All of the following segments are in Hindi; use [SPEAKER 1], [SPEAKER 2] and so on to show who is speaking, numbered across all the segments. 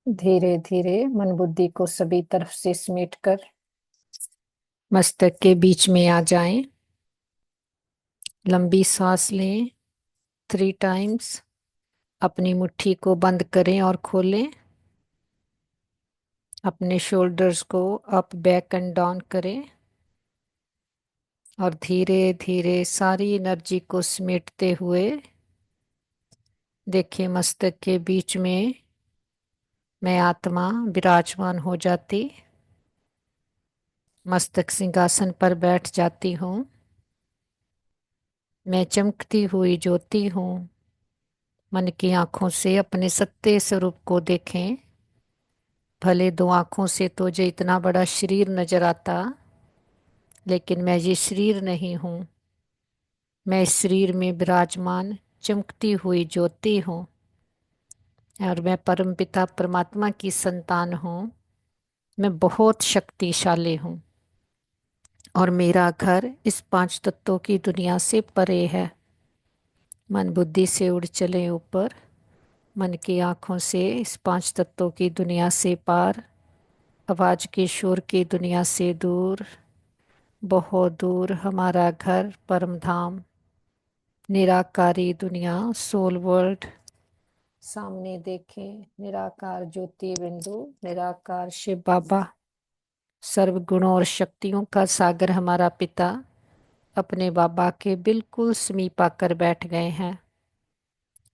[SPEAKER 1] धीरे धीरे मन बुद्धि को सभी तरफ से समेट कर मस्तक के बीच में आ जाएं। लंबी सांस लें 3 टाइम्स। अपनी मुट्ठी को बंद करें और खोलें। अपने शोल्डर्स को अप बैक एंड डाउन करें और धीरे धीरे सारी एनर्जी को समेटते हुए देखिए मस्तक के बीच में मैं आत्मा विराजमान हो जाती। मस्तक सिंहासन पर बैठ जाती हूँ। मैं चमकती हुई ज्योति हूँ। मन की आंखों से अपने सत्य स्वरूप को देखें। भले 2 आंखों से तो जो इतना बड़ा शरीर नजर आता, लेकिन मैं ये शरीर नहीं हूँ। मैं इस शरीर में विराजमान चमकती हुई ज्योति हूँ और मैं परमपिता परमात्मा की संतान हूँ। मैं बहुत शक्तिशाली हूँ और मेरा घर इस 5 तत्वों की दुनिया से परे है। मन बुद्धि से उड़ चले ऊपर। मन की आंखों से इस 5 तत्वों की दुनिया से पार, आवाज के शोर की दुनिया से दूर, बहुत दूर हमारा घर परम धाम, निराकारी दुनिया सोल वर्ल्ड। सामने देखें निराकार ज्योति बिंदु, निराकार शिव बाबा, सर्व गुणों और शक्तियों का सागर हमारा पिता अपने बाबा के बिल्कुल समीप आकर बैठ गए हैं।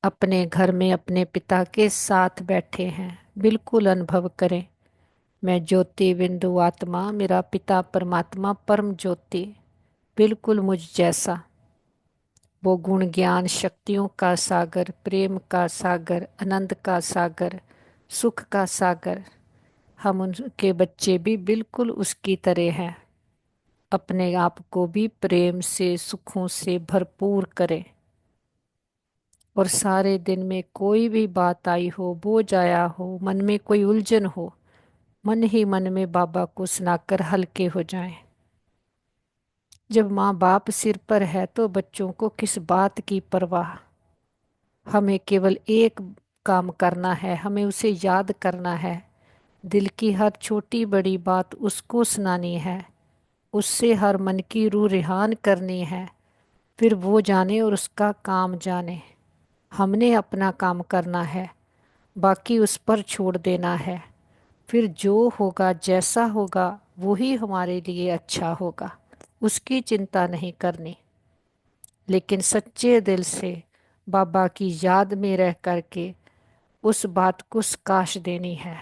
[SPEAKER 1] अपने घर में अपने पिता के साथ बैठे हैं। बिल्कुल अनुभव करें। मैं ज्योति बिंदु आत्मा, मेरा पिता परमात्मा परम ज्योति, बिल्कुल मुझ जैसा। वो गुण ज्ञान शक्तियों का सागर, प्रेम का सागर, आनंद का सागर, सुख का सागर। हम उनके बच्चे भी बिल्कुल उसकी तरह हैं। अपने आप को भी प्रेम से सुखों से भरपूर करें। और सारे दिन में कोई भी बात आई हो, बोझ आया हो, मन में कोई उलझन हो, मन ही मन में बाबा को सुनाकर हल्के हो जाएं। जब माँ बाप सिर पर है तो बच्चों को किस बात की परवाह। हमें केवल एक काम करना है, हमें उसे याद करना है। दिल की हर छोटी बड़ी बात उसको सुनानी है। उससे हर मन की रूह रिहान करनी है। फिर वो जाने और उसका काम जाने। हमने अपना काम करना है, बाकी उस पर छोड़ देना है। फिर जो होगा जैसा होगा वही हमारे लिए अच्छा होगा। उसकी चिंता नहीं करनी, लेकिन सच्चे दिल से बाबा की याद में रह करके उस बात को प्रकाश देनी है।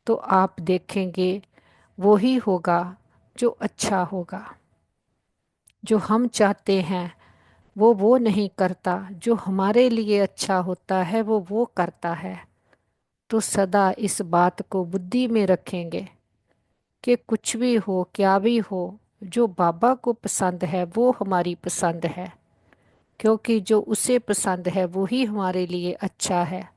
[SPEAKER 1] तो आप देखेंगे वो ही होगा जो अच्छा होगा। जो हम चाहते हैं वो नहीं करता, जो हमारे लिए अच्छा होता है वो करता है। तो सदा इस बात को बुद्धि में रखेंगे कि कुछ भी हो क्या भी हो, जो बाबा को पसंद है वो हमारी पसंद है। क्योंकि जो उसे पसंद है वो ही हमारे लिए अच्छा है।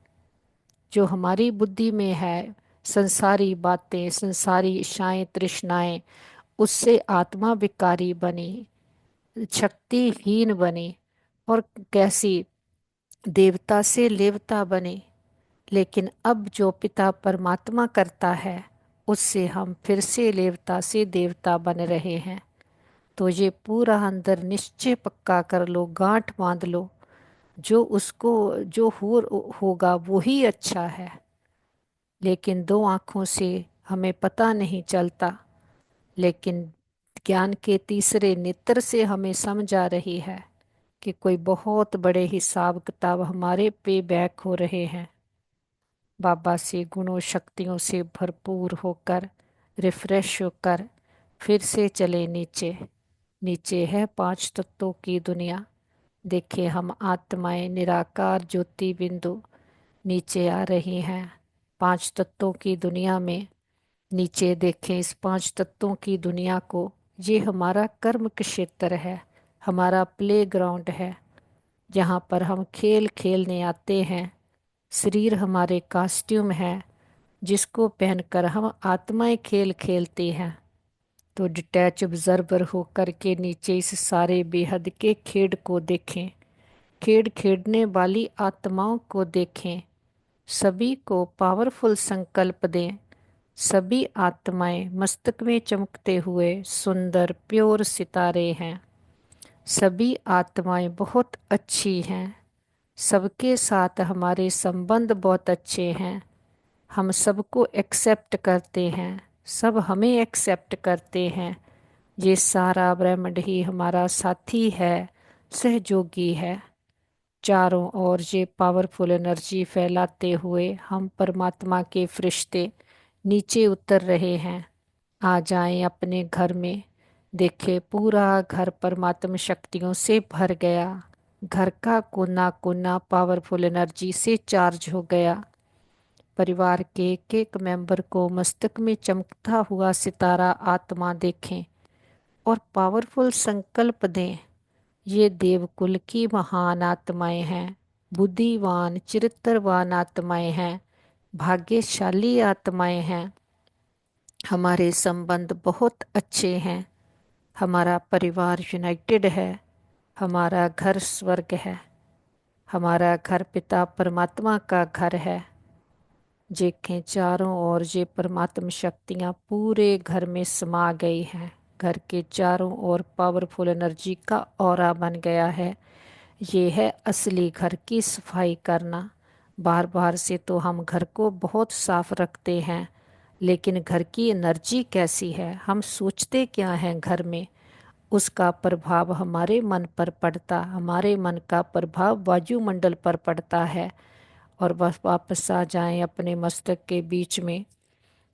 [SPEAKER 1] जो हमारी बुद्धि में है संसारी बातें, संसारी इच्छाएं तृष्णाएं, उससे आत्मा विकारी बनी, शक्तिहीन बनी और कैसी देवता से लेवता बने। लेकिन अब जो पिता परमात्मा करता है उससे हम फिर से लेवता से देवता बन रहे हैं। तो ये पूरा अंदर निश्चय पक्का कर लो, गांठ बांध लो। जो उसको जो होगा वो ही अच्छा है। लेकिन 2 आंखों से हमें पता नहीं चलता, लेकिन ज्ञान के तीसरे नेत्र से हमें समझ आ रही है कि कोई बहुत बड़े हिसाब किताब हमारे पे बैक हो रहे हैं। बाबा से गुणों शक्तियों से भरपूर होकर रिफ्रेश होकर फिर से चले नीचे। नीचे है 5 तत्वों की दुनिया। देखिए हम आत्माएं निराकार ज्योति बिंदु नीचे आ रही हैं 5 तत्वों की दुनिया में। नीचे देखें इस 5 तत्वों की दुनिया को। ये हमारा कर्म क्षेत्र है, हमारा प्ले ग्राउंड है, जहाँ पर हम खेल खेलने आते हैं। शरीर हमारे कॉस्ट्यूम है जिसको पहनकर हम आत्माएं खेल खेलती हैं। तो डिटैच ऑब्जर्वर होकर के नीचे इस सारे बेहद के खेड को देखें। खेड खेडने वाली आत्माओं को देखें। सभी को पावरफुल संकल्प दें। सभी आत्माएं मस्तक में चमकते हुए सुंदर प्योर सितारे हैं। सभी आत्माएं बहुत अच्छी हैं। सबके साथ हमारे संबंध बहुत अच्छे हैं। हम सबको एक्सेप्ट करते हैं, सब हमें एक्सेप्ट करते हैं। ये सारा ब्रह्मांड ही हमारा साथी है, सहयोगी है। चारों ओर ये पावरफुल एनर्जी फैलाते हुए हम परमात्मा के फरिश्ते नीचे उतर रहे हैं। आ जाएं अपने घर में। देखे पूरा घर परमात्मा शक्तियों से भर गया। घर का कोना कोना पावरफुल एनर्जी से चार्ज हो गया। परिवार के एक एक मेंबर को मस्तक में चमकता हुआ सितारा आत्मा देखें और पावरफुल संकल्प दें। ये देवकुल की महान आत्माएं हैं, बुद्धिवान चरित्रवान आत्माएं हैं, भाग्यशाली आत्माएं हैं। हमारे संबंध बहुत अच्छे हैं। हमारा परिवार यूनाइटेड है। हमारा घर स्वर्ग है। हमारा घर पिता परमात्मा का घर है। देखें चारों ओर ये परमात्म शक्तियाँ पूरे घर में समा गई हैं। घर के चारों ओर पावरफुल एनर्जी का ऑरा बन गया है। ये है असली घर की सफाई करना। बार बार से तो हम घर को बहुत साफ रखते हैं, लेकिन घर की एनर्जी कैसी है, हम सोचते क्या हैं घर में, उसका प्रभाव हमारे मन पर पड़ता, हमारे मन का प्रभाव वायुमंडल पर पड़ता है। और बस वापस आ जाएं अपने मस्तक के बीच में।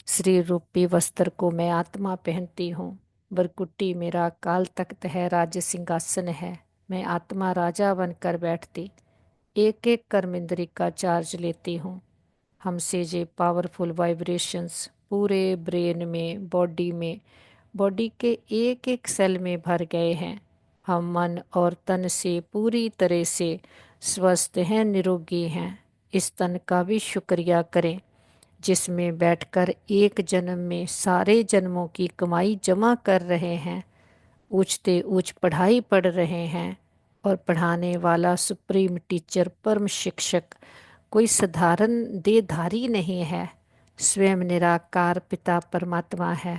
[SPEAKER 1] श्री रूपी वस्त्र को मैं आत्मा पहनती हूँ। वरकुटी मेरा काल तख्त है, राज सिंहासन है। मैं आत्मा राजा बनकर बैठती, एक एक कर्म इंद्री का चार्ज लेती हूँ। हमसे ये पावरफुल वाइब्रेशंस पूरे ब्रेन में, बॉडी में, बॉडी के एक एक सेल में भर गए हैं। हम मन और तन से पूरी तरह से स्वस्थ हैं, निरोगी हैं। इस तन का भी शुक्रिया करें जिसमें बैठकर एक जन्म में सारे जन्मों की कमाई जमा कर रहे हैं। ऊंचते ऊंच पढ़ाई पढ़ रहे हैं और पढ़ाने वाला सुप्रीम टीचर परम शिक्षक कोई साधारण देहधारी नहीं है, स्वयं निराकार पिता परमात्मा है,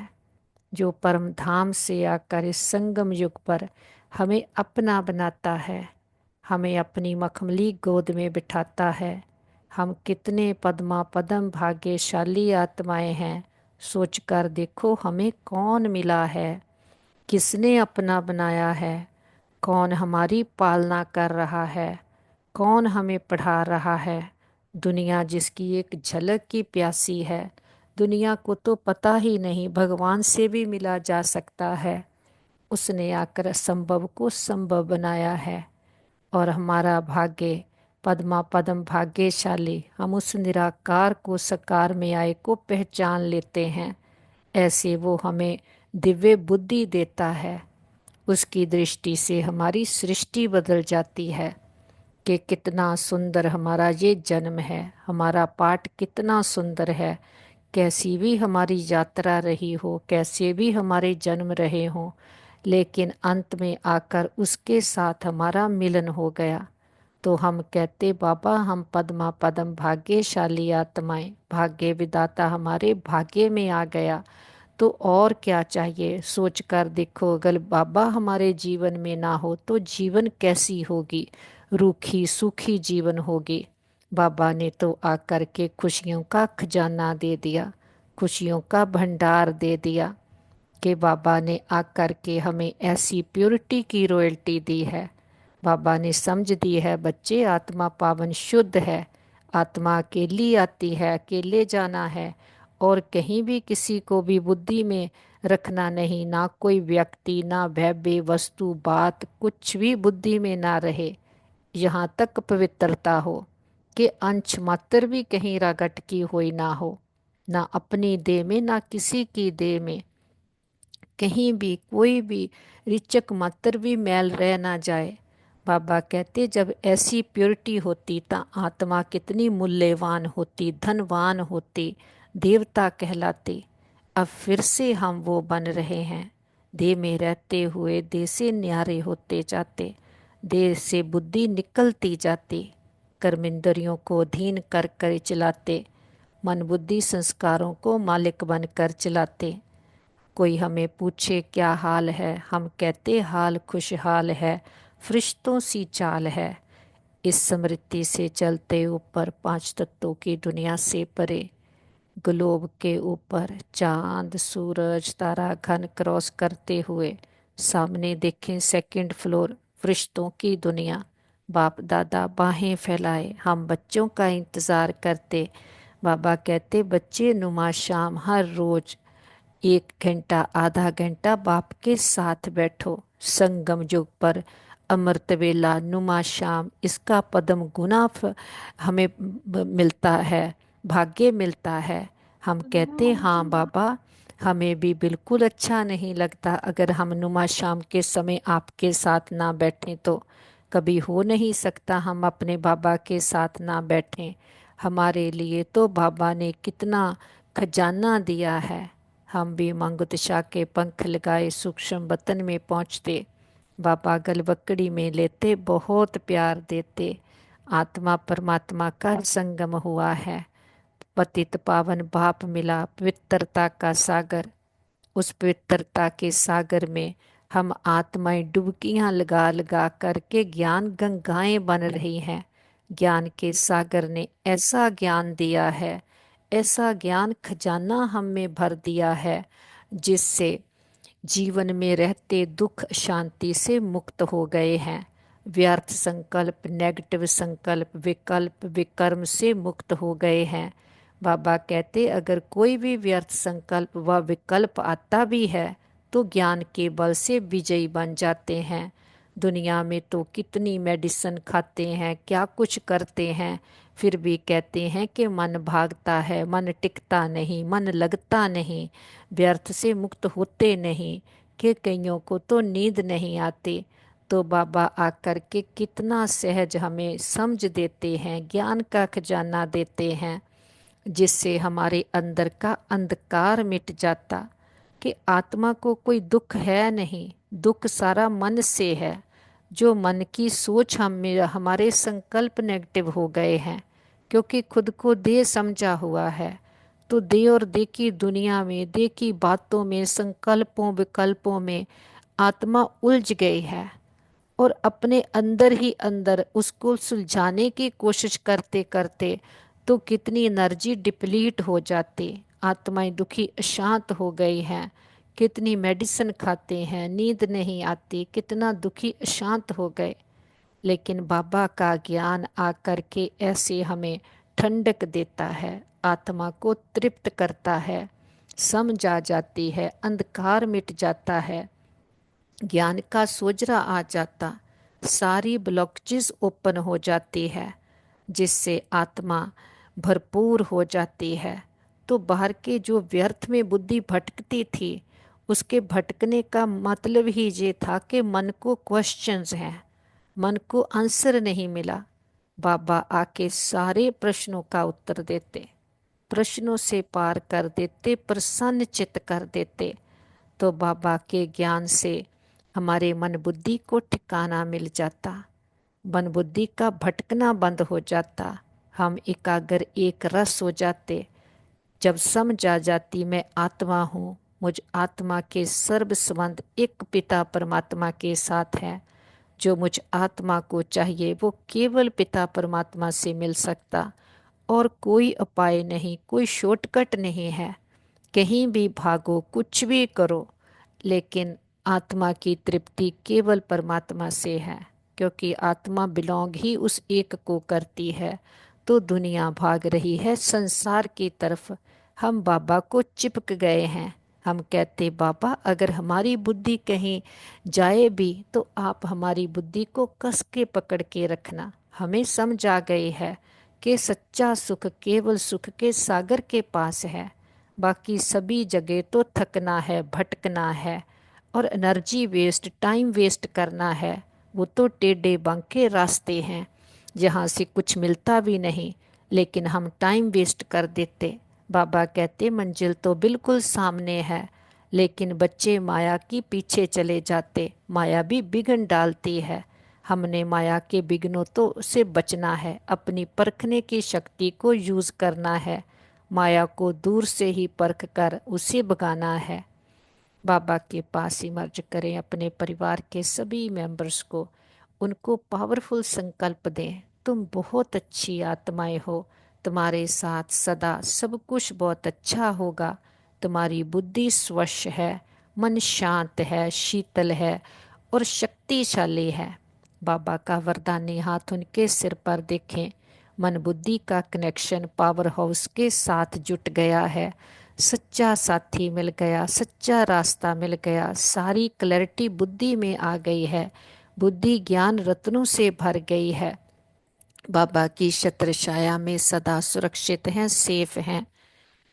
[SPEAKER 1] जो परम धाम से आकर इस संगम युग पर हमें अपना बनाता है, हमें अपनी मखमली गोद में बिठाता है। हम कितने पद्मा पदम भाग्यशाली आत्माएं हैं। सोचकर देखो हमें कौन मिला है, किसने अपना बनाया है, कौन हमारी पालना कर रहा है, कौन हमें पढ़ा रहा है। दुनिया जिसकी एक झलक की प्यासी है, दुनिया को तो पता ही नहीं भगवान से भी मिला जा सकता है। उसने आकर असंभव को संभव बनाया है। और हमारा भाग्य पद्मा पदम भाग्यशाली, हम उस निराकार को साकार में आए को पहचान लेते हैं। ऐसे वो हमें दिव्य बुद्धि देता है। उसकी दृष्टि से हमारी सृष्टि बदल जाती है कि कितना सुंदर हमारा ये जन्म है, हमारा पाठ कितना सुंदर है। कैसी भी हमारी यात्रा रही हो, कैसे भी हमारे जन्म रहे हों, लेकिन अंत में आकर उसके साथ हमारा मिलन हो गया। तो हम कहते बाबा हम पद्मा पदम भाग्यशाली आत्माएं, भाग्य विदाता हमारे भाग्य में आ गया। तो और क्या चाहिए। सोच कर देखो अगर बाबा हमारे जीवन में ना हो तो जीवन कैसी होगी, रूखी सूखी जीवन होगी। बाबा ने तो आकर के खुशियों का खजाना दे दिया, खुशियों का भंडार दे दिया कि बाबा ने आकर के हमें ऐसी प्योरिटी की रॉयल्टी दी है। बाबा ने समझ दी है बच्चे आत्मा पावन शुद्ध है, आत्मा अकेली आती है, अकेले जाना है और कहीं भी किसी को भी बुद्धि में रखना नहीं, ना कोई व्यक्ति, ना भव्य वस्तु बात कुछ भी बुद्धि में ना रहे। यहाँ तक पवित्रता हो कि अंश मात्र भी कहीं रागट की हुई ना हो, ना अपनी देह में ना किसी की देह में, कहीं भी कोई भी रिचक मात्र भी मैल रह ना जाए। बाबा कहते जब ऐसी प्योरिटी होती तो आत्मा कितनी मूल्यवान होती, धनवान होती, देवता कहलाती। अब फिर से हम वो बन रहे हैं, देह में रहते हुए देह से न्यारे होते जाते, देह से बुद्धि निकलती जाती। कर्मेंद्रियों को अधीन कर कर चलाते, मन बुद्धि संस्कारों को मालिक बनकर चलाते। कोई हमें पूछे क्या हाल है, हम कहते हाल खुशहाल है, फरिश्तों सी चाल है। इस स्मृति से चलते ऊपर पांच तत्वों की दुनिया से परे, ग्लोब के ऊपर चांद सूरज तारा घन क्रॉस करते हुए सामने देखें सेकंड फ्लोर फरिश्तों की दुनिया। बाप दादा बाहें फैलाए हम बच्चों का इंतज़ार करते। बाबा कहते बच्चे नुमा शाम हर रोज 1 घंटा आधा घंटा बाप के साथ बैठो। संगम युग पर अमृत वेला नुमा शाम, इसका पदम गुना हमें मिलता है, भाग्य मिलता है। हम कहते हाँ बाबा, हमें भी बिल्कुल अच्छा नहीं लगता अगर हम नुमा शाम के समय आपके साथ ना बैठें तो। कभी हो नहीं सकता हम अपने बाबा के साथ ना बैठें। हमारे लिए तो बाबा ने कितना खजाना दिया है। हम भी मंगुतशा के पंख लगाए सूक्ष्म वतन में पहुँचते। बाबा गलबकड़ी में लेते बहुत प्यार देते। आत्मा परमात्मा का संगम हुआ है। पतित पावन बाप मिला पवित्रता का सागर। उस पवित्रता के सागर में हम आत्माएं डुबकियां लगा लगा करके ज्ञान गंगाएं बन रही हैं। ज्ञान के सागर ने ऐसा ज्ञान दिया है, ऐसा ज्ञान खजाना हम में भर दिया है, जिससे जीवन में रहते दुख शांति से मुक्त हो गए हैं। व्यर्थ संकल्प नेगेटिव संकल्प विकल्प विकर्म से मुक्त हो गए हैं। बाबा कहते अगर कोई भी व्यर्थ संकल्प व विकल्प आता भी है तो ज्ञान के बल से विजयी बन जाते हैं। दुनिया में तो कितनी मेडिसिन खाते हैं, क्या कुछ करते हैं, फिर भी कहते हैं कि मन भागता है, मन टिकता नहीं, मन लगता नहीं, व्यर्थ से मुक्त होते नहीं, कि कईयों को तो नींद नहीं आती। तो बाबा आकर के कितना सहज हमें समझ देते हैं, ज्ञान का खजाना देते हैं, जिससे हमारे अंदर का अंधकार मिट जाता कि आत्मा को कोई दुख है नहीं, दुख सारा मन से है। जो मन की सोच हमारे संकल्प नेगेटिव हो गए हैं, क्योंकि खुद को देह समझा हुआ है। तो देह और देह की दुनिया में, देह की बातों में, संकल्पों विकल्पों में आत्मा उलझ गई है और अपने अंदर ही अंदर उसको सुलझाने की कोशिश करते करते तो कितनी एनर्जी डिप्लीट हो जाती। आत्माएं दुखी अशांत हो गई हैं, कितनी मेडिसिन खाते हैं, नींद नहीं आती, कितना दुखी अशांत हो गए। लेकिन बाबा का ज्ञान आकर के ऐसे हमें ठंडक देता है, आत्मा को तृप्त करता है, समझ आ जाती है, अंधकार मिट जाता है, ज्ञान का सोजरा आ जाता, सारी ब्लॉकेजेस ओपन हो जाती है, जिससे आत्मा भरपूर हो जाती है। तो बाहर के जो व्यर्थ में बुद्धि भटकती थी, उसके भटकने का मतलब ही ये था कि मन को क्वेश्चंस हैं, मन को आंसर नहीं मिला। बाबा आके सारे प्रश्नों का उत्तर देते, प्रश्नों से पार कर देते, प्रसन्न चित्त कर देते। तो बाबा के ज्ञान से हमारे मन बुद्धि को ठिकाना मिल जाता, मन बुद्धि का भटकना बंद हो जाता, हम एकाग्र एक रस हो जाते। जब समझ आ जाती मैं आत्मा हूँ, मुझ आत्मा के सर्व संबंध एक पिता परमात्मा के साथ है, जो मुझ आत्मा को चाहिए वो केवल पिता परमात्मा से मिल सकता, और कोई उपाय नहीं, कोई शॉर्टकट नहीं है। कहीं भी भागो, कुछ भी करो, लेकिन आत्मा की तृप्ति केवल परमात्मा से है, क्योंकि आत्मा बिलोंग ही उस एक को करती है। तो दुनिया भाग रही है संसार की तरफ, हम बाबा को चिपक गए हैं। हम कहते बाबा अगर हमारी बुद्धि कहीं जाए भी तो आप हमारी बुद्धि को कस के पकड़ के रखना। हमें समझ आ गई है कि सच्चा सुख केवल सुख के सागर के पास है, बाकी सभी जगह तो थकना है, भटकना है और एनर्जी वेस्ट, टाइम वेस्ट करना है। वो तो टेढ़े बांके रास्ते हैं जहाँ से कुछ मिलता भी नहीं, लेकिन हम टाइम वेस्ट कर देते। बाबा कहते मंजिल तो बिल्कुल सामने है, लेकिन बच्चे माया की पीछे चले जाते, माया भी बिघन डालती है। हमने माया के विघ्नों तो से बचना है, अपनी परखने की शक्ति को यूज करना है, माया को दूर से ही परख कर उसे भगाना है। बाबा के पास ही मर्ज करें अपने परिवार के सभी मेंबर्स को, उनको पावरफुल संकल्प दें, तुम बहुत अच्छी आत्माएं हो, तुम्हारे साथ सदा सब कुछ बहुत अच्छा होगा, तुम्हारी बुद्धि स्वच्छ है, मन शांत है, शीतल है और शक्तिशाली है। बाबा का वरदानी हाथ उनके सिर पर देखें, मन बुद्धि का कनेक्शन पावर हाउस के साथ जुट गया है, सच्चा साथी मिल गया, सच्चा रास्ता मिल गया, सारी क्लैरिटी बुद्धि में आ गई है, बुद्धि ज्ञान रत्नों से भर गई है, बाबा की छत्र छाया में सदा सुरक्षित हैं, सेफ हैं।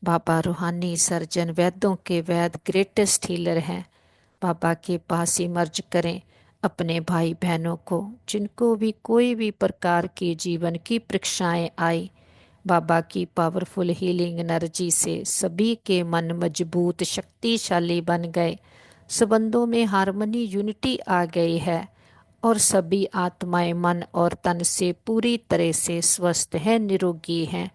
[SPEAKER 1] बाबा रूहानी सर्जन, वैद्यों के वैद, ग्रेटेस्ट हीलर हैं। बाबा के पास ही मर्ज करें अपने भाई बहनों को, जिनको भी कोई भी प्रकार की जीवन की परीक्षाएं आई, बाबा की पावरफुल हीलिंग एनर्जी से सभी के मन मजबूत शक्तिशाली बन गए, संबंधों में हार्मनी यूनिटी आ गई है और सभी आत्माएं मन और तन से पूरी तरह से स्वस्थ हैं, निरोगी हैं।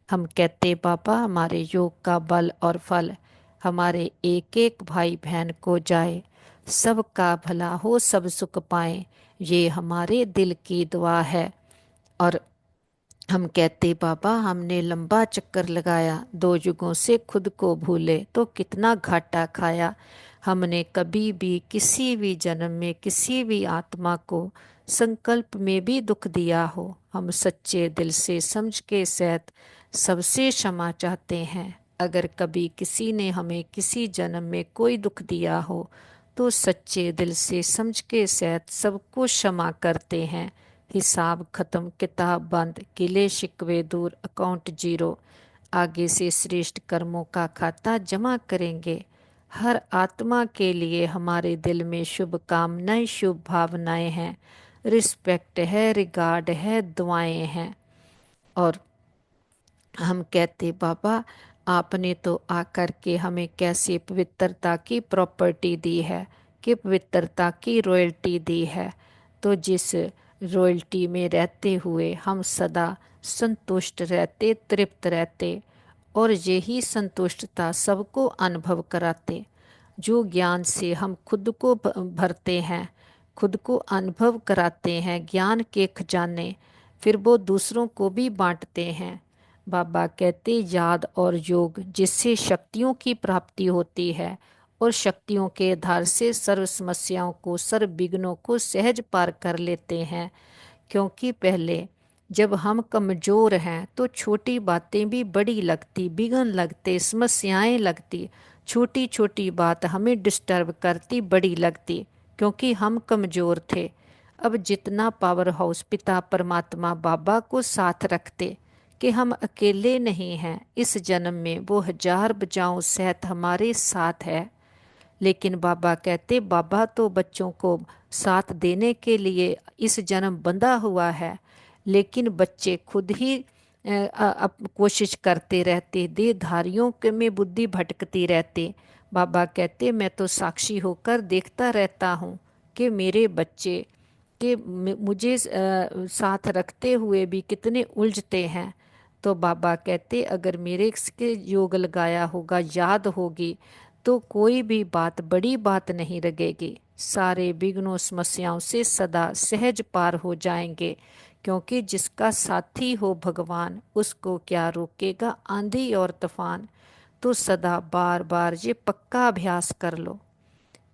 [SPEAKER 1] हम कहते बाबा हमारे योग का बल और फल हमारे एक एक भाई बहन को जाए, सबका भला हो, सब सुख पाए, ये हमारे दिल की दुआ है। और हम कहते बाबा हमने लंबा चक्कर लगाया, दो युगों से खुद को भूले तो कितना घाटा खाया, हमने कभी भी किसी भी जन्म में किसी भी आत्मा को संकल्प में भी दुख दिया हो, हम सच्चे दिल से समझ के सहित सबसे क्षमा चाहते हैं। अगर कभी किसी ने हमें किसी जन्म में कोई दुख दिया हो तो सच्चे दिल से समझ के सहित सबको क्षमा करते हैं। हिसाब खत्म, किताब बंद, गिले शिकवे दूर, अकाउंट जीरो, आगे से श्रेष्ठ कर्मों का खाता जमा करेंगे। हर आत्मा के लिए हमारे दिल में शुभ कामनाएं, शुभ भावनाएं हैं, रिस्पेक्ट है, रिगार्ड है, दुआएं हैं। और हम कहते बाबा आपने तो आकर के हमें कैसी पवित्रता की प्रॉपर्टी दी है, कि पवित्रता की रॉयल्टी दी है, तो जिस रॉयल्टी में रहते हुए हम सदा संतुष्ट रहते, तृप्त रहते और यही संतुष्टता सबको अनुभव कराते। जो ज्ञान से हम खुद को भरते हैं, खुद को अनुभव कराते हैं ज्ञान के खजाने, फिर वो दूसरों को भी बांटते हैं। बाबा कहते याद और योग जिससे शक्तियों की प्राप्ति होती है और शक्तियों के आधार से सर्व समस्याओं को, सर्व विघ्नों को सहज पार कर लेते हैं। क्योंकि पहले जब हम कमजोर हैं तो छोटी बातें भी बड़ी लगती, विघ्न लगते, समस्याएं लगती, छोटी छोटी बात हमें डिस्टर्ब करती, बड़ी लगती, क्योंकि हम कमजोर थे। अब जितना पावर हाउस पिता परमात्मा बाबा को साथ रखते कि हम अकेले नहीं हैं, इस जन्म में वो हजार बजाओं सहित हमारे साथ है। लेकिन बाबा कहते बाबा तो बच्चों को साथ देने के लिए इस जन्म बंधा हुआ है, लेकिन बच्चे खुद ही कोशिश करते रहते, देहधारियों के में बुद्धि भटकती रहती। बाबा कहते मैं तो साक्षी होकर देखता रहता हूँ कि मेरे बच्चे कि मुझे साथ रखते हुए भी कितने उलझते हैं। तो बाबा कहते अगर मेरे के योग लगाया होगा, याद होगी, तो कोई भी बात बड़ी बात नहीं लगेगी, सारे विघ्नों समस्याओं से सदा सहज पार हो जाएंगे। क्योंकि जिसका साथी हो भगवान, उसको क्या रोकेगा आंधी और तूफान। तो सदा बार बार ये पक्का अभ्यास कर लो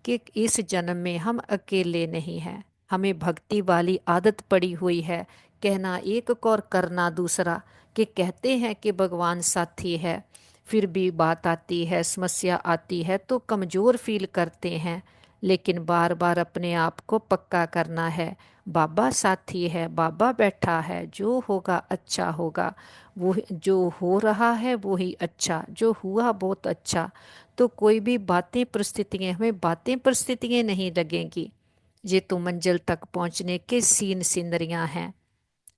[SPEAKER 1] कि इस जन्म में हम अकेले नहीं हैं। हमें भक्ति वाली आदत पड़ी हुई है, कहना एक और करना दूसरा, कि कहते हैं कि भगवान साथी है, फिर भी बात आती है, समस्या आती है तो कमज़ोर फील करते हैं। लेकिन बार बार अपने आप को पक्का करना है, बाबा साथी है, बाबा बैठा है, जो होगा अच्छा होगा, वो जो हो रहा है वो ही अच्छा, जो हुआ बहुत अच्छा। तो कोई भी बातें परिस्थितियां, हमें बातें परिस्थितियां नहीं लगेंगी, ये तो मंजिल तक पहुंचने के सीन सिनरियां हैं,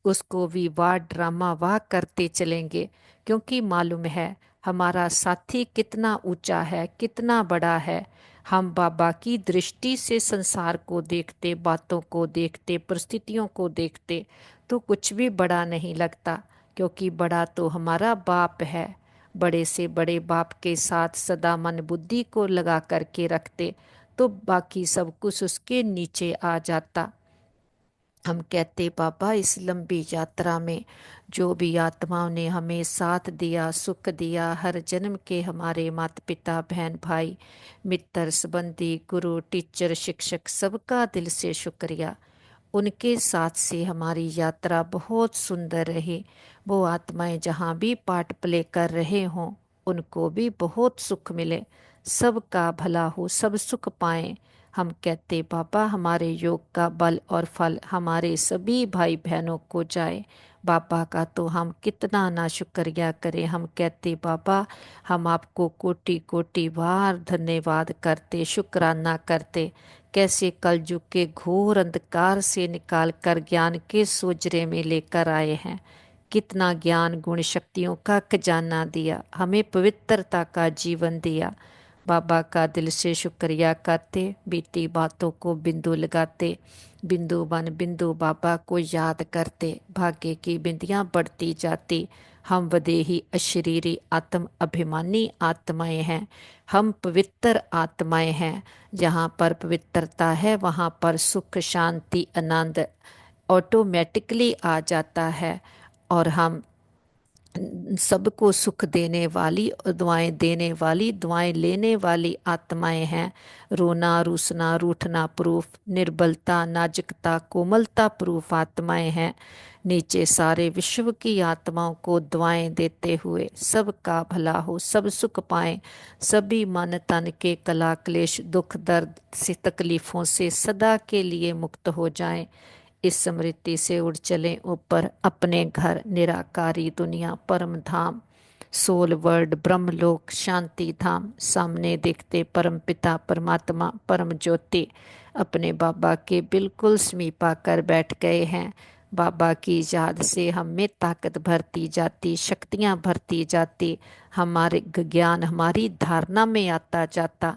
[SPEAKER 1] उसको भी वाह ड्रामा वाह करते चलेंगे। क्योंकि मालूम है हमारा साथी कितना ऊंचा है, कितना बड़ा है, हम बाबा की दृष्टि से संसार को देखते, बातों को देखते, परिस्थितियों को देखते तो कुछ भी बड़ा नहीं लगता, क्योंकि बड़ा तो हमारा बाप है। बड़े से बड़े बाप के साथ सदा मन बुद्धि को लगा करके रखते तो बाकी सब कुछ उसके नीचे आ जाता। हम कहते बाबा इस लंबी यात्रा में जो भी आत्माओं ने हमें साथ दिया, सुख दिया, हर जन्म के हमारे माता पिता, बहन भाई, मित्र, संबंधी, गुरु, टीचर, शिक्षक, सबका दिल से शुक्रिया। उनके साथ से हमारी यात्रा बहुत सुंदर रही। वो आत्माएं जहाँ भी पार्ट प्ले कर रहे हों उनको भी बहुत सुख मिले, सबका भला हो, सब सुख पाएं। हम कहते बाबा हमारे योग का बल और फल हमारे सभी भाई बहनों को जाए। बाबा का तो हम कितना ना शुक्रिया करें। हम कहते बाबा हम आपको कोटि कोटि बार धन्यवाद करते, शुक्राना करते। कैसे कलयुग के घोर अंधकार से निकाल कर ज्ञान के सोजरे में लेकर आए हैं। कितना ज्ञान गुण शक्तियों का खजाना दिया, हमें पवित्रता का जीवन दिया। बाबा का दिल से शुक्रिया करते, बीती बातों को बिंदु लगाते, बिंदु बन बिंदु बाबा को याद करते, भाग्य की बिंदियां बढ़ती जाती। हम वदेही अशरीरी आत्म अभिमानी आत्माएं हैं, हम पवित्र आत्माएं हैं। जहाँ पर पवित्रता है वहाँ पर सुख शांति आनंद ऑटोमेटिकली आ जाता है। और हम सबको सुख देने वाली और दुआएं देने वाली, दुआएं लेने वाली आत्माएं हैं। रोना रूसना रूठना प्रूफ, निर्बलता नाजुकता कोमलता प्रूफ आत्माएं हैं। नीचे सारे विश्व की आत्माओं को दुआएं देते हुए सबका भला हो, सब सुख पाएं, सभी मन तन के कला क्लेश दुख दर्द से तकलीफों से सदा के लिए मुक्त हो जाएं। इस स्मृति से उड़ चलें ऊपर अपने घर, निराकारी दुनिया, परम धाम, सोल वर्ल्ड, ब्रह्मलोक, शांति धाम। सामने देखते परम पिता परमात्मा परम ज्योति अपने बाबा के बिल्कुल समीप आकर बैठ गए हैं। बाबा की याद से हम में ताकत भरती जाती, शक्तियाँ भरती जाती, हमारे ज्ञान हमारी धारणा में आता जाता।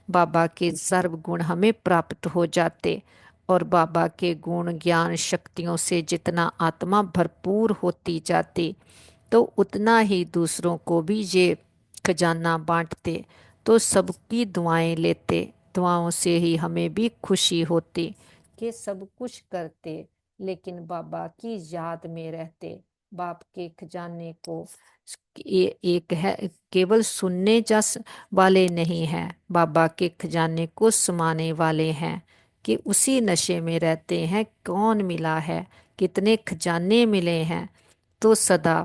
[SPEAKER 1] बाबा के सर्व गुण हमें प्राप्त हो जाते। और बाबा के गुण ज्ञान शक्तियों से जितना आत्मा भरपूर होती जाती तो उतना ही दूसरों को भी ये खजाना बांटते, तो सबकी दुआएं लेते। दुआओं से ही हमें भी खुशी होती कि सब कुछ करते लेकिन बाबा की याद में रहते। बाप के खजाने को एक है, केवल सुनने जस वाले नहीं हैं, बाबा के खजाने को समाने वाले हैं। कि उसी नशे में रहते हैं, कौन मिला है, कितने खजाने मिले हैं। तो सदा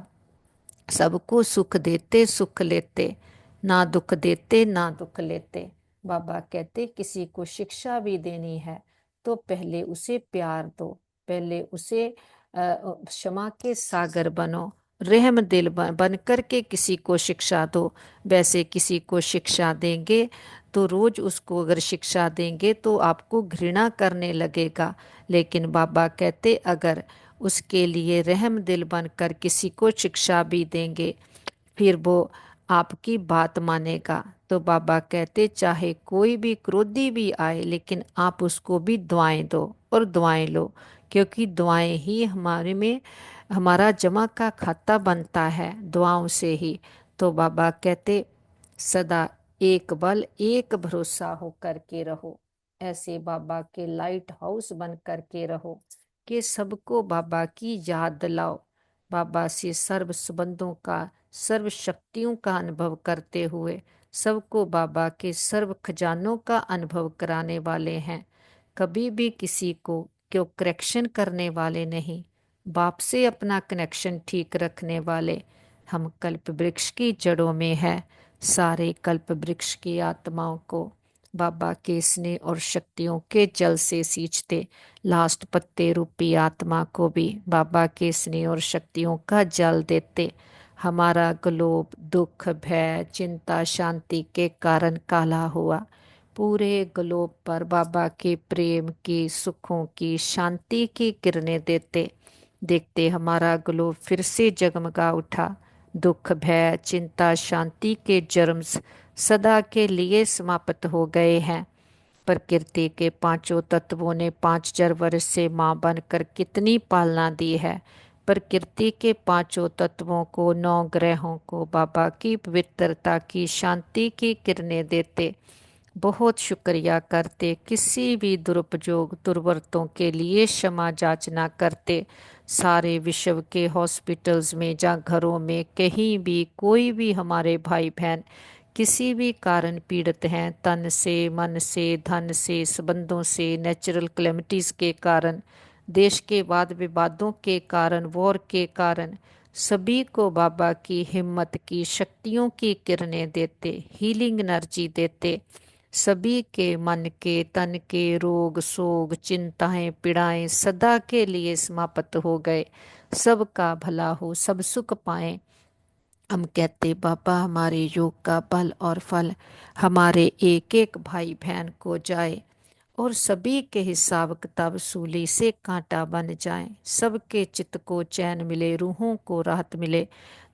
[SPEAKER 1] सबको सुख देते सुख लेते, ना दुख देते ना दुख लेते। बाबा कहते किसी को शिक्षा भी देनी है तो पहले उसे प्यार दो, पहले उसे क्षमा के सागर बनो, रहम दिल बन करके किसी को शिक्षा दो। वैसे किसी को शिक्षा देंगे तो रोज उसको अगर शिक्षा देंगे तो आपको घृणा करने लगेगा। लेकिन बाबा कहते अगर उसके लिए रहम दिल बनकर किसी को शिक्षा भी देंगे फिर वो आपकी बात मानेगा। तो बाबा कहते चाहे कोई भी क्रोधी भी आए लेकिन आप उसको भी दुआएं दो और दुआएं लो, क्योंकि दुआएं ही हमारे में हमारा जमा का खाता बनता है, दुआओं से ही। तो बाबा कहते सदा एक बल एक भरोसा हो करके रहो, ऐसे बाबा के लाइट हाउस बन करके रहो कि सबको बाबा की याद दिलाओ। बाबा से सर्व संबंधों का, सर्व शक्तियों का अनुभव करते हुए सबको बाबा के सर्व खजानों का अनुभव कराने वाले हैं। कभी भी किसी को क्यों करेक्शन करने वाले नहीं, बाप से अपना कनेक्शन ठीक रखने वाले। हम कल्प वृक्ष की जड़ों में है, सारे कल्प वृक्ष की आत्माओं को बाबा के स्नेह और शक्तियों के जल से सींचते, लास्ट पत्ते रूपी आत्मा को भी बाबा के स्नेह और शक्तियों का जल देते। हमारा ग्लोब दुख भय चिंता शांति के कारण काला हुआ, पूरे ग्लोब पर बाबा के प्रेम की सुखों की शांति की किरणें देते। देखते हमारा ग्लोब फिर से जगमगा उठा, दुख भय चिंता शांति के जर्म्स सदा के लिए समाप्त हो गए हैं। प्रकृति के पांचों तत्वों ने 5,000 वर्ष से मां बनकर कितनी पालना दी है। प्रकृति के पांचों तत्वों को, 9 ग्रहों को बाबा की पवित्रता की, शांति की किरणें देते, बहुत शुक्रिया करते, किसी भी दुरुपयोग दुर्वरतों के लिए क्षमा याचना करते। सारे विश्व के हॉस्पिटल्स में या घरों में कहीं भी कोई भी हमारे भाई बहन किसी भी कारण पीड़ित हैं, तन से, मन से, धन से, संबंधों से, नेचुरल क्लेमिटीज के कारण, देश के वाद विवादों के कारण, वॉर के कारण, सभी को बाबा की हिम्मत की, शक्तियों की किरणें देते, हीलिंग एनर्जी देते। सभी के मन के, तन के रोग, शोक, चिंताएं, पीड़ाएं सदा के लिए समाप्त हो गए। सबका भला हो, सब सुख पाएं। हम कहते बाबा हमारे योग का बल और फल हमारे एक एक भाई बहन को जाए, और सभी के हिसाब किताब सूली से कांटा बन जाए। सबके चित्त को चैन मिले, रूहों को राहत मिले,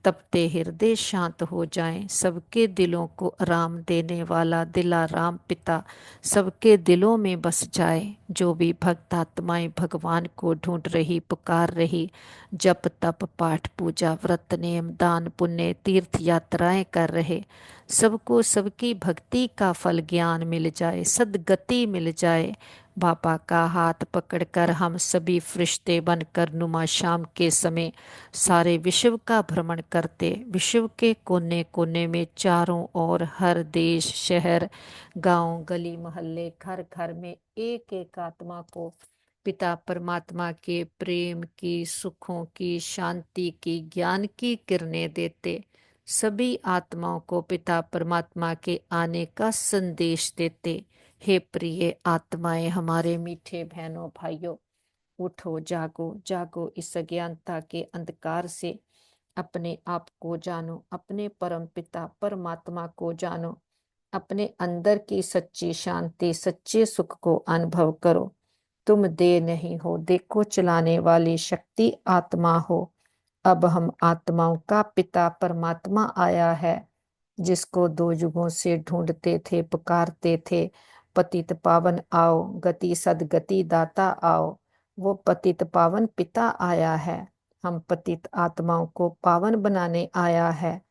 [SPEAKER 1] तपते हृदय शांत हो जाएं। सबके दिलों को आराम देने वाला दिलाराम पिता सबके दिलों में बस जाए। जो भी भक्त आत्माएं भगवान को ढूंढ रही, पुकार रही, जप तप पाठ पूजा व्रत नेम दान पुण्य तीर्थ यात्राएं कर रहे, सबको सबकी भक्ति का फल ज्ञान मिल जाए, सद्गति मिल जाए। बाबा का हाथ पकड़कर हम सभी फरिश्ते बनकर नुमा शाम के समय सारे विश्व का भ्रमण करते, विश्व के कोने कोने में चारों ओर, हर देश शहर गांव गली मोहल्ले घर घर में एक एक आत्मा को पिता परमात्मा के प्रेम की, सुखों की, शांति की, ज्ञान की किरणें देते। सभी आत्माओं को पिता परमात्मा के आने का संदेश देते। हे प्रिय आत्माएं, हमारे मीठे बहनों भाइयों, उठो, जागो जागो, इस अज्ञानता के अंधकार से अपने आप को जानो, अपने परम पिता परमात्मा को जानो, अपने अंदर की सच्ची शांति, सच्चे सुख को अनुभव करो। तुम दे नहीं हो, देखो चलाने वाली शक्ति आत्मा हो। अब हम आत्माओं का पिता परमात्मा आया है, जिसको 2 युगों से ढूंढते थे, पुकारते थे। पतित पावन आओ, गति सदगति दाता आओ। वो पतित पावन पिता आया है, हम पतित आत्माओं को पावन बनाने आया है।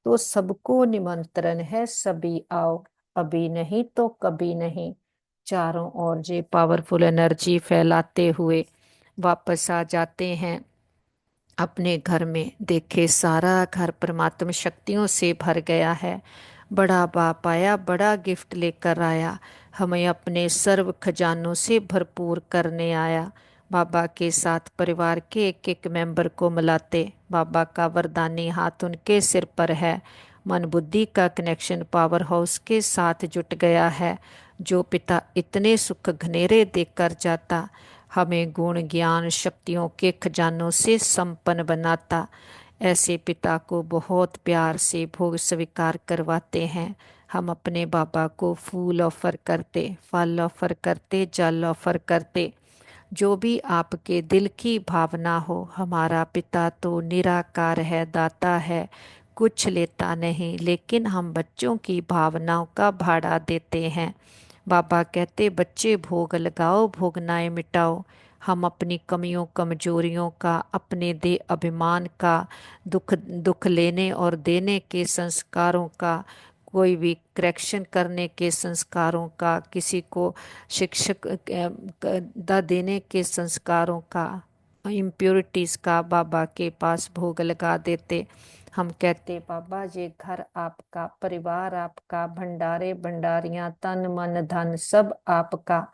[SPEAKER 1] तो सबको निमंत्रण है, सभी आओ, अभी नहीं तो कभी नहीं। चारों ओर जे पावरफुल एनर्जी फैलाते हुए वापस आ जाते हैं अपने घर में। देखे सारा घर परमात्मा शक्तियों से भर गया है। बड़ा बाप आया, बड़ा गिफ्ट लेकर आया, हमें अपने सर्व खजानों से भरपूर करने आया। बाबा के साथ परिवार के एक एक मेंबर को मिलाते, बाबा का वरदानी हाथ उनके सिर पर है। मन बुद्धि का कनेक्शन पावर हाउस के साथ जुट गया है। जो पिता इतने सुख घनेरे देकर जाता, हमें गुण ज्ञान शक्तियों के खजानों से संपन्न बनाता, ऐसे पिता को बहुत प्यार से भोग स्वीकार करवाते हैं। हम अपने बाबा को फूल ऑफर करते, फल ऑफर करते, जल ऑफर करते। जो भी आपके दिल की भावना हो, हमारा पिता तो निराकार है, दाता है, कुछ लेता नहीं, लेकिन हम बच्चों की भावनाओं का भाड़ा देते हैं। बाबा कहते बच्चे भोग लगाओ, भोगनाएं मिटाओ। हम अपनी कमियों कमजोरियों का, अपने दे अभिमान का, दुख दुख लेने और देने के संस्कारों का, कोई भी करेक्शन करने के संस्कारों का, किसी को शिक्षक दा देने के संस्कारों का, इम्प्योरिटीज का बाबा के पास भोग लगा देते। हम कहते बाबा ये घर आपका, परिवार आपका, भंडारे भंडारियां, तन मन धन सब आपका,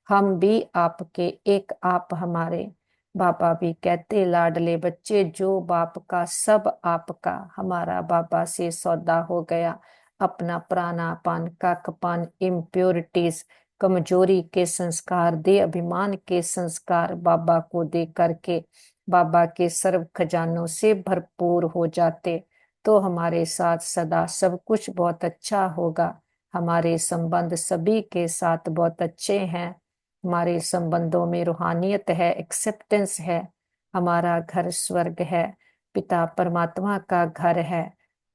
[SPEAKER 1] हम भी आपके, एक आप हमारे। बाबा भी कहते लाडले बच्चे जो बाप का सब आपका। हमारा बाबा से सौदा हो गया, अपना प्राणापान काकपान, इम्प्योरिटीज, कमजोरी के संस्कार, दे अभिमान के संस्कार बाबा को दे करके बाबा के सर्व खजानों से भरपूर हो जाते, तो हमारे साथ सदा सब कुछ बहुत अच्छा होगा। हमारे संबंध सभी के साथ बहुत अच्छे हैं। हमारे संबंधों में रूहानियत है, एक्सेप्टेंस है। हमारा घर स्वर्ग है, पिता परमात्मा का घर है।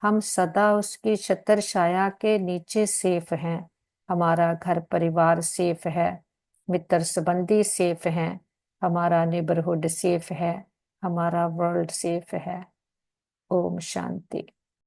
[SPEAKER 1] हम सदा उसकी छत्र छाया के नीचे सेफ हैं। हमारा घर परिवार सेफ है, मित्र संबंधी सेफ हैं, हमारा नेबरहुड सेफ है, हमारा वर्ल्ड सेफ है। ओम शांति।